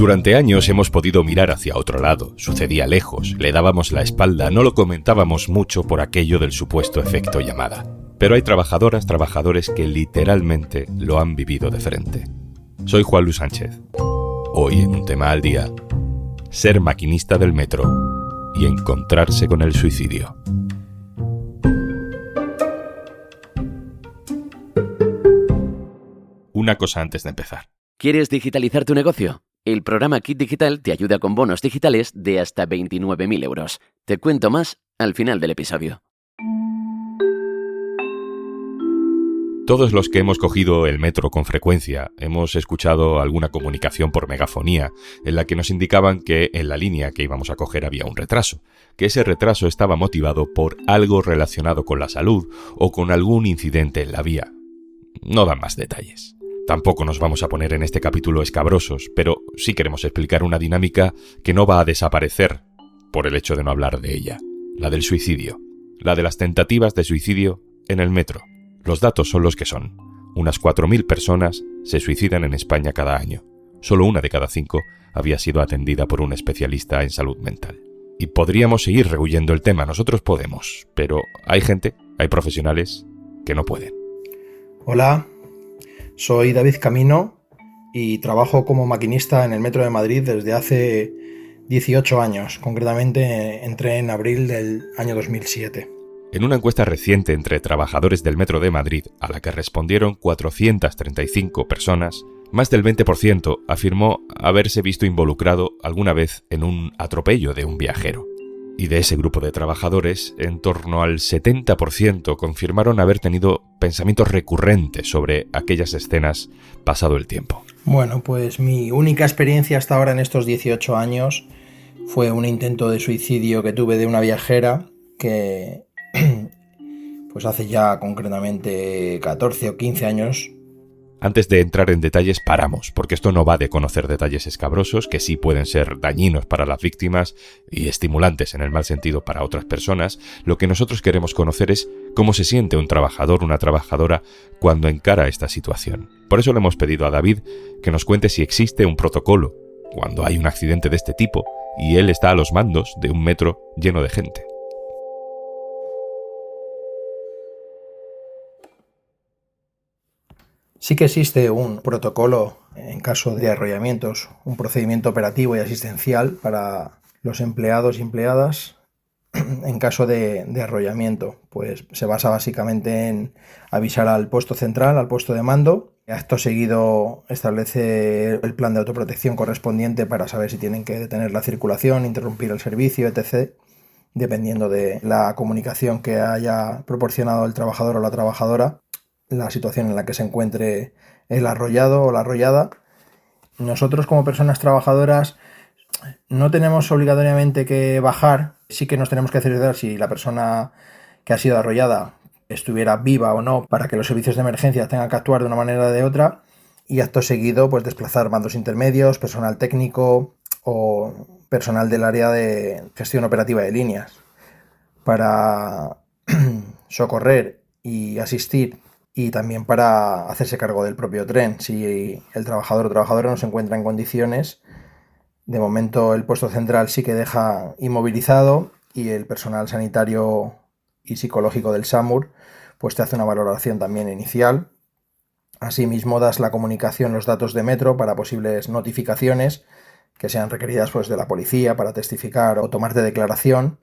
Durante años hemos podido mirar hacia otro lado, sucedía lejos, le dábamos la espalda, no lo comentábamos mucho por aquello del supuesto efecto llamada. Pero hay trabajadoras, trabajadores que literalmente lo han vivido de frente. Soy Juan Luis Sánchez. Hoy en un tema al día, ser maquinista del metro y encontrarse con el suicidio. Una cosa antes de empezar. ¿Quieres digitalizar tu negocio? El programa Kit Digital te ayuda con bonos digitales de hasta 29.000 euros. Te cuento más al final del episodio. Todos los que hemos cogido el metro con frecuencia hemos escuchado alguna comunicación por megafonía en la que nos indicaban que en la línea que íbamos a coger había un retraso, que ese retraso estaba motivado por algo relacionado con la salud o con algún incidente en la vía. No dan más detalles. Tampoco nos vamos a poner en este capítulo escabrosos, pero sí queremos explicar una dinámica que no va a desaparecer por el hecho de no hablar de ella, la del suicidio, la de las tentativas de suicidio en el metro. Los datos son los que son. Unas 4.000 personas se suicidan en España cada año. Solo 1 de cada 5 había sido atendida por un especialista en salud mental. Y podríamos seguir rehuyendo el tema, nosotros podemos, pero hay gente, hay profesionales que no pueden. Hola, soy David Camino y trabajo como maquinista en el Metro de Madrid desde hace 18 años. Concretamente entré en abril del año 2007. En una encuesta reciente entre trabajadores del Metro de Madrid, a la que respondieron 435 personas, más del 20% afirmó haberse visto involucrado alguna vez en un atropello de un viajero. Y de ese grupo de trabajadores, en torno al 70% confirmaron haber tenido pensamientos recurrentes sobre aquellas escenas pasado el tiempo. Bueno, pues mi única experiencia hasta ahora en estos 18 años fue un intento de suicidio que tuve de una viajera que pues hace ya concretamente 14 o 15 años. Antes de entrar en detalles paramos, porque esto no va de conocer detalles escabrosos que sí pueden ser dañinos para las víctimas y estimulantes en el mal sentido para otras personas. Lo que nosotros queremos conocer es cómo se siente un trabajador, una trabajadora cuando encara esta situación. Por eso le hemos pedido a David que nos cuente si existe un protocolo cuando hay un accidente de este tipo y él está a los mandos de un metro lleno de gente. Sí que existe un protocolo en caso de arrollamientos, un procedimiento operativo y asistencial para los empleados y empleadas en caso de arrollamiento. Pues se basa básicamente en avisar al puesto central, al puesto de mando. Acto seguido establece el plan de autoprotección correspondiente para saber si tienen que detener la circulación, interrumpir el servicio, etc., dependiendo de la comunicación que haya proporcionado el trabajador o la trabajadora, la situación en la que se encuentre el arrollado o la arrollada. Nosotros como personas trabajadoras no tenemos obligatoriamente que bajar, sí que nos tenemos que cerciorar si la persona que ha sido arrollada estuviera viva o no para que los servicios de emergencia tengan que actuar de una manera o de otra, y acto seguido pues desplazar mandos intermedios, personal técnico o personal del área de gestión operativa de líneas para socorrer y asistir, y también para hacerse cargo del propio tren si el trabajador o trabajadora no se encuentra en condiciones. De momento el puesto central sí que deja inmovilizado y el personal sanitario y psicológico del SAMUR pues te hace una valoración también inicial. Asimismo das la comunicación, los datos de metro para posibles notificaciones que sean requeridas pues de la policía para testificar o tomarte declaración,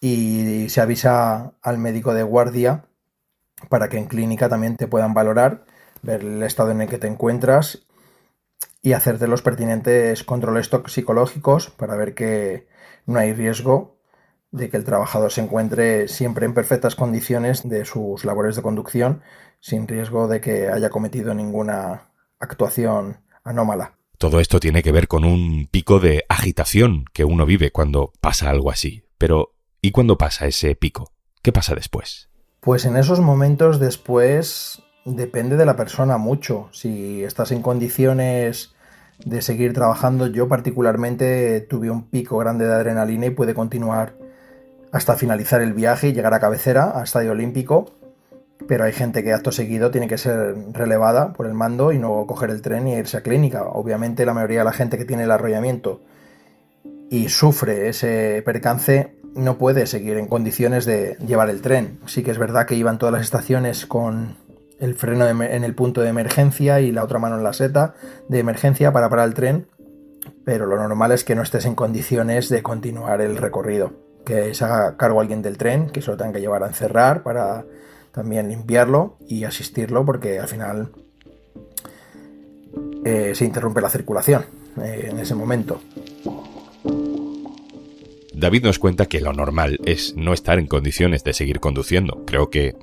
y se avisa al médico de guardia para que en clínica también te puedan valorar, ver el estado en el que te encuentras y hacerte los pertinentes controles toxicológicos para ver que no hay riesgo de que el trabajador se encuentre siempre en perfectas condiciones de sus labores de conducción, sin riesgo de que haya cometido ninguna actuación anómala. Todo esto tiene que ver con un pico de agitación que uno vive cuando pasa algo así. Pero, ¿y cuándo pasa ese pico? ¿Qué pasa después? Pues en esos momentos después depende de la persona mucho. Si estás en condiciones de seguir trabajando, yo particularmente tuve un pico grande de adrenalina y pude continuar hasta finalizar el viaje y llegar a cabecera, a Estadio Olímpico, pero hay gente que acto seguido tiene que ser relevada por el mando y no coger el tren y irse a clínica. Obviamente la mayoría de la gente que tiene el arrollamiento y sufre ese percance no puede seguir en condiciones de llevar el tren. Sí que es verdad que iban todas las estaciones con el freno en el punto de emergencia y la otra mano en la seta de emergencia para parar el tren, pero lo normal es que no estés en condiciones de continuar el recorrido, que se haga cargo alguien del tren, que se lo tengan que llevar a encerrar para también limpiarlo y asistirlo, porque al final se interrumpe la circulación en ese momento. David nos cuenta que lo normal es no estar en condiciones de seguir conduciendo. Creo que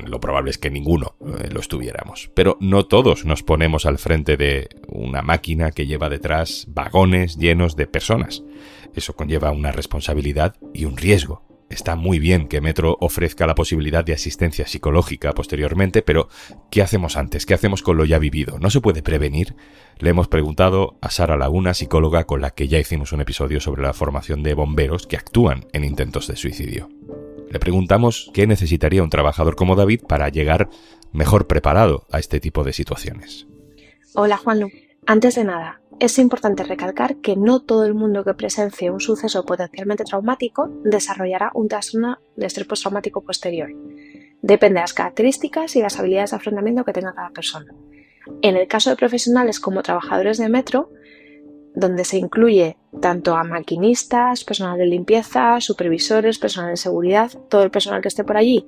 lo probable es que ninguno lo estuviéramos. Pero no todos nos ponemos al frente de una máquina que lleva detrás vagones llenos de personas. Eso conlleva una responsabilidad y un riesgo. Está muy bien que Metro ofrezca la posibilidad de asistencia psicológica posteriormente, pero ¿qué hacemos antes? ¿Qué hacemos con lo ya vivido? ¿No se puede prevenir? Le hemos preguntado a Sara Laguna, psicóloga con la que ya hicimos un episodio sobre la formación de bomberos que actúan en intentos de suicidio. Le preguntamos qué necesitaría un trabajador como David para llegar mejor preparado a este tipo de situaciones. Hola, Juanlu. Antes de nada, es importante recalcar que no todo el mundo que presencie un suceso potencialmente traumático desarrollará un trastorno de estrés postraumático posterior. Depende de las características y las habilidades de afrontamiento que tenga cada persona. En el caso de profesionales como trabajadores de metro, donde se incluye tanto a maquinistas, personal de limpieza, supervisores, personal de seguridad, todo el personal que esté por allí,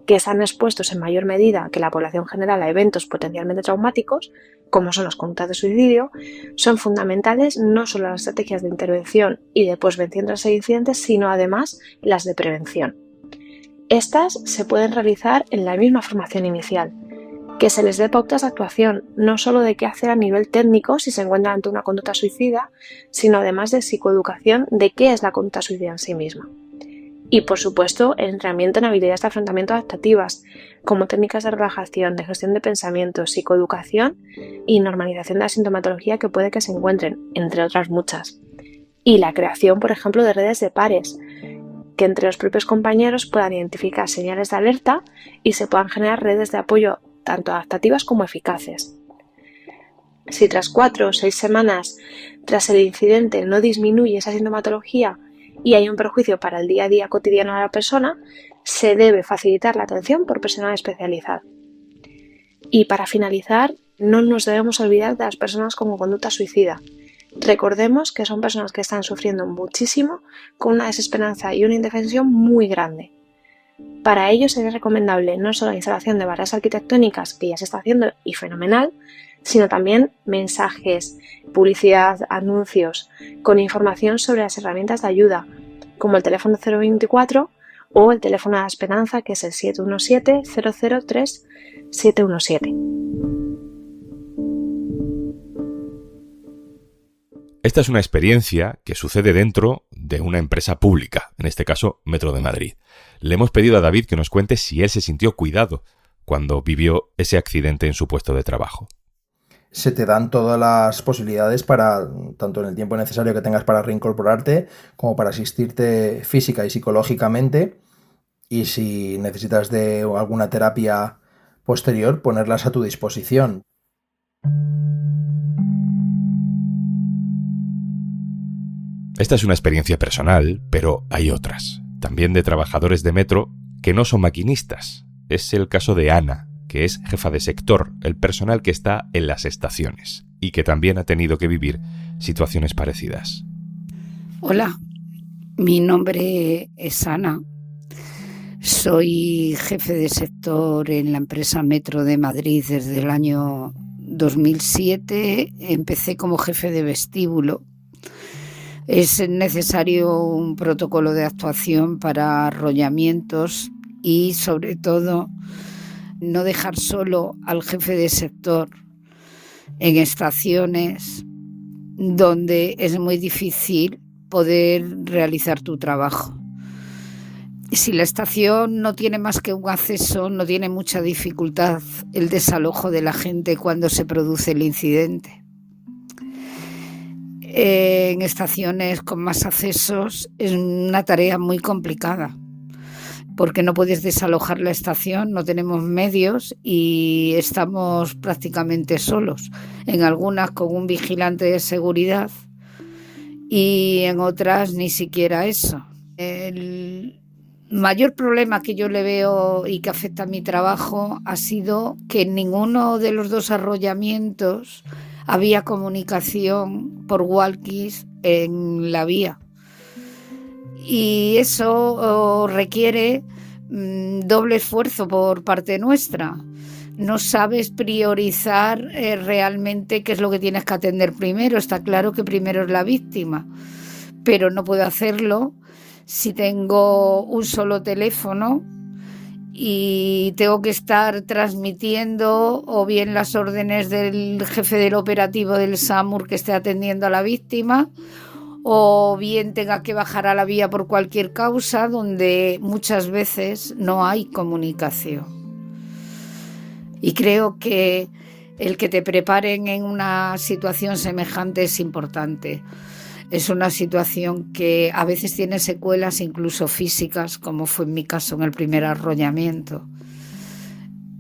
que están expuestos en mayor medida que la población general a eventos potencialmente traumáticos, como son las conductas de suicidio, son fundamentales no solo las estrategias de intervención y de posvención tras el incidente, sino además las de prevención. Estas se pueden realizar en la misma formación inicial, que se les dé pautas de actuación, no solo de qué hacer a nivel técnico si se encuentran ante una conducta suicida, sino además de psicoeducación de qué es la conducta suicida en sí misma. Y, por supuesto, el entrenamiento en habilidades de afrontamiento adaptativas, como técnicas de relajación, de gestión de pensamientos, psicoeducación y normalización de la sintomatología que puede que se encuentren, entre otras muchas. Y la creación, por ejemplo, de redes de pares, que entre los propios compañeros puedan identificar señales de alerta y se puedan generar redes de apoyo tanto adaptativas como eficaces. Si tras 4 o 6 semanas tras el incidente no disminuye esa sintomatología y hay un perjuicio para el día a día cotidiano de la persona, se debe facilitar la atención por personal especializado. Y para finalizar, no nos debemos olvidar de las personas con conducta suicida. Recordemos que son personas que están sufriendo muchísimo, con una desesperanza y una indefensión muy grande. Para ello sería recomendable no solo la instalación de barreras arquitectónicas, que ya se está haciendo y fenomenal, sino también mensajes, publicidad, anuncios, con información sobre las herramientas de ayuda, como el teléfono 024 o el teléfono de la esperanza, que es el 717-003-717. Esta es una experiencia que sucede dentro de una empresa pública, en este caso Metro de Madrid. Le hemos pedido a David que nos cuente si él se sintió cuidado cuando vivió ese accidente en su puesto de trabajo. Se te dan todas las posibilidades para, tanto en el tiempo necesario que tengas para reincorporarte, como para asistirte física y psicológicamente, y si necesitas de alguna terapia posterior, ponerlas a tu disposición. Esta es una experiencia personal, pero hay otras, también de trabajadores de metro que no son maquinistas. Es el caso de Ana, que es jefa de sector, el personal que está en las estaciones, y que también ha tenido que vivir situaciones parecidas. Hola, mi nombre es Ana. Soy jefe de sector en la empresa Metro de Madrid desde el año 2007. Empecé como jefe de vestíbulo. Es necesario un protocolo de actuación para arrollamientos y, sobre todo, no dejar solo al jefe de sector en estaciones donde es muy difícil poder realizar tu trabajo. Si la estación no tiene más que un acceso, no tiene mucha dificultad el desalojo de la gente cuando se produce el incidente. En estaciones con más accesos es una tarea muy complicada. porque no puedes desalojar la estación, no tenemos medios y estamos prácticamente solos. En algunas con un vigilante de seguridad y en otras ni siquiera eso. El mayor problema que yo le veo y que afecta a mi trabajo ha sido que en ninguno de los 2 arrollamientos había comunicación por walkies en la vía. Y eso requiere doble esfuerzo por parte nuestra. No sabes priorizar realmente qué es lo que tienes que atender primero. Está claro que primero es la víctima, pero no puedo hacerlo si tengo un solo teléfono y tengo que estar transmitiendo o bien las órdenes del jefe del operativo del SAMUR que esté atendiendo a la víctima, o bien tenga que bajar a la vía por cualquier causa donde muchas veces no hay comunicación. Y creo que el que te preparen en una situación semejante es importante. Es una situación que a veces tiene secuelas incluso físicas, como fue en mi caso en el primer arrollamiento.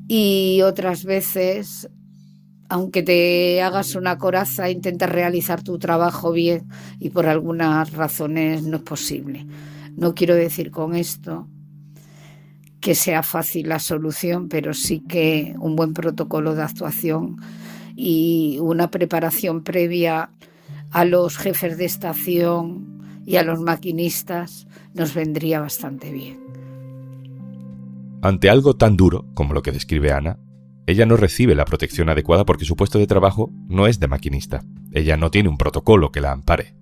Y otras veces, aunque te hagas una coraza, intentas realizar tu trabajo bien y por algunas razones no es posible. No quiero decir con esto que sea fácil la solución, pero sí que un buen protocolo de actuación y una preparación previa a los jefes de estación y a los maquinistas nos vendría bastante bien. Ante algo tan duro como lo que describe Ana, ella no recibe la protección adecuada porque su puesto de trabajo no es de maquinista. Ella no tiene un protocolo que la ampare.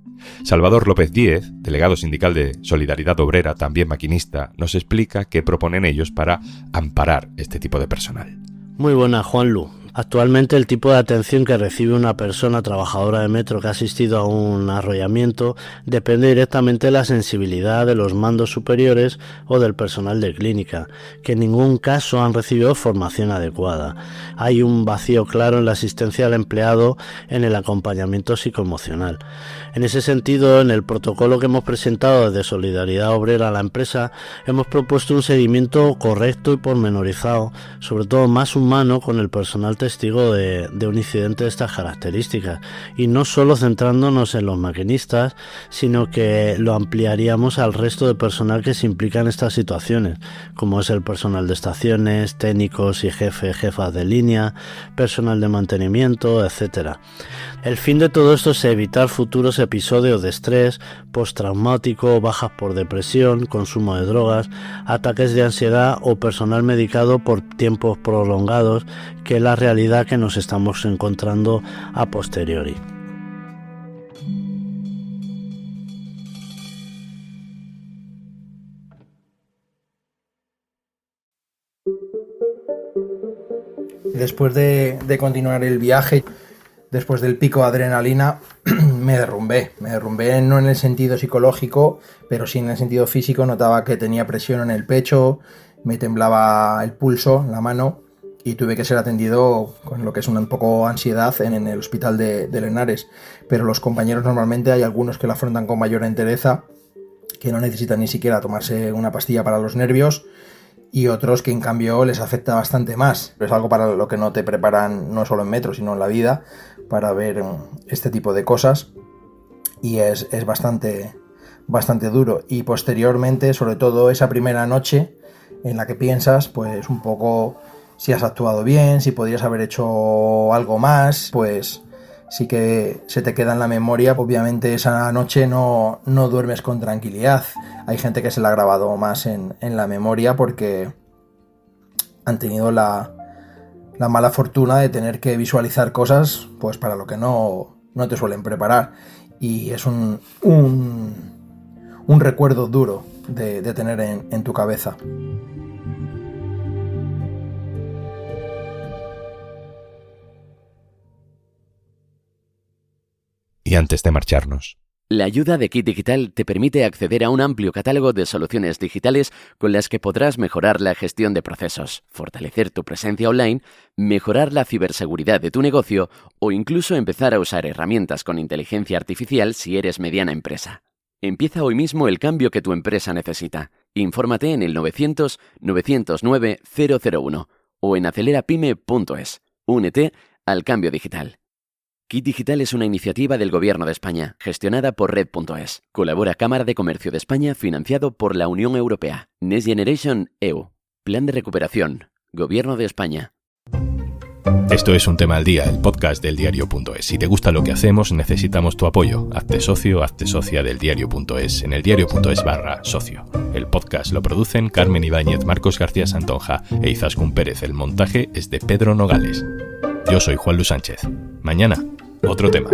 Salvador López Díez, delegado sindical de Solidaridad Obrera, también maquinista, nos explica qué proponen ellos para amparar este tipo de personal. Muy buena, Juanlu. Actualmente el tipo de atención que recibe una persona trabajadora de metro que ha asistido a un arrollamiento depende directamente de la sensibilidad de los mandos superiores o del personal de clínica, que en ningún caso han recibido formación adecuada. Hay un vacío claro en la asistencia al empleado en el acompañamiento psicoemocional. En ese sentido, en el protocolo que hemos presentado desde Solidaridad Obrera a la empresa, hemos propuesto un seguimiento correcto y pormenorizado, sobre todo más humano, con el personal testigo de un incidente de estas características, y no solo centrándonos en los maquinistas, sino que lo ampliaríamos al resto de personal que se implica en estas situaciones, como es el personal de estaciones, técnicos y jefas de línea, personal de mantenimiento, etcétera. El fin de todo esto es evitar futuros episodios de estrés postraumático, bajas por depresión, consumo de drogas, ataques de ansiedad o personal medicado por tiempos prolongados, que es la realidad que nos estamos encontrando a posteriori. Después de continuar el viaje, después del pico de adrenalina, me derrumbé no en el sentido psicológico, pero sí en el sentido físico. Notaba que tenía presión en el pecho, me temblaba el pulso, la mano, y tuve que ser atendido con lo que es un poco ansiedad en el hospital de Linares. Pero los compañeros normalmente hay algunos que la afrontan con mayor entereza, que no necesitan ni siquiera tomarse una pastilla para los nervios, y otros que en cambio les afecta bastante más. Es algo para lo que no te preparan, no solo en metro, sino en la vida, para ver este tipo de cosas, y es bastante duro. Y posteriormente, sobre todo esa primera noche en la que piensas pues un poco si has actuado bien, si podrías haber hecho algo más, pues sí que se te queda en la memoria. Obviamente esa noche no duermes con tranquilidad. Hay gente que se la ha grabado más en la memoria porque han tenido la mala fortuna de tener que visualizar cosas pues para lo que no te suelen preparar. Y es un recuerdo duro de tener en tu cabeza. Y antes de marcharnos, la ayuda de Kit Digital te permite acceder a un amplio catálogo de soluciones digitales con las que podrás mejorar la gestión de procesos, fortalecer tu presencia online, mejorar la ciberseguridad de tu negocio o incluso empezar a usar herramientas con inteligencia artificial si eres mediana empresa. Empieza hoy mismo el cambio que tu empresa necesita. Infórmate en el 900-909-001 o en acelerapyme.es. Únete al cambio digital. Kit Digital es una iniciativa del Gobierno de España, gestionada por Red.es. Colabora Cámara de Comercio de España, financiado por la Unión Europea. Next Generation EU. Plan de recuperación. Gobierno de España. Esto es Un Tema al Día, el podcast del diario.es. Si te gusta lo que hacemos, necesitamos tu apoyo. Hazte socio, hazte socia del diario.es en el diario.es/socio. El podcast lo producen Carmen Ibáñez, Marcos García Santonja e Izaskun Pérez. El montaje es de Pedro Nogales. Yo soy Juan Luis Sánchez. Mañana, otro tema.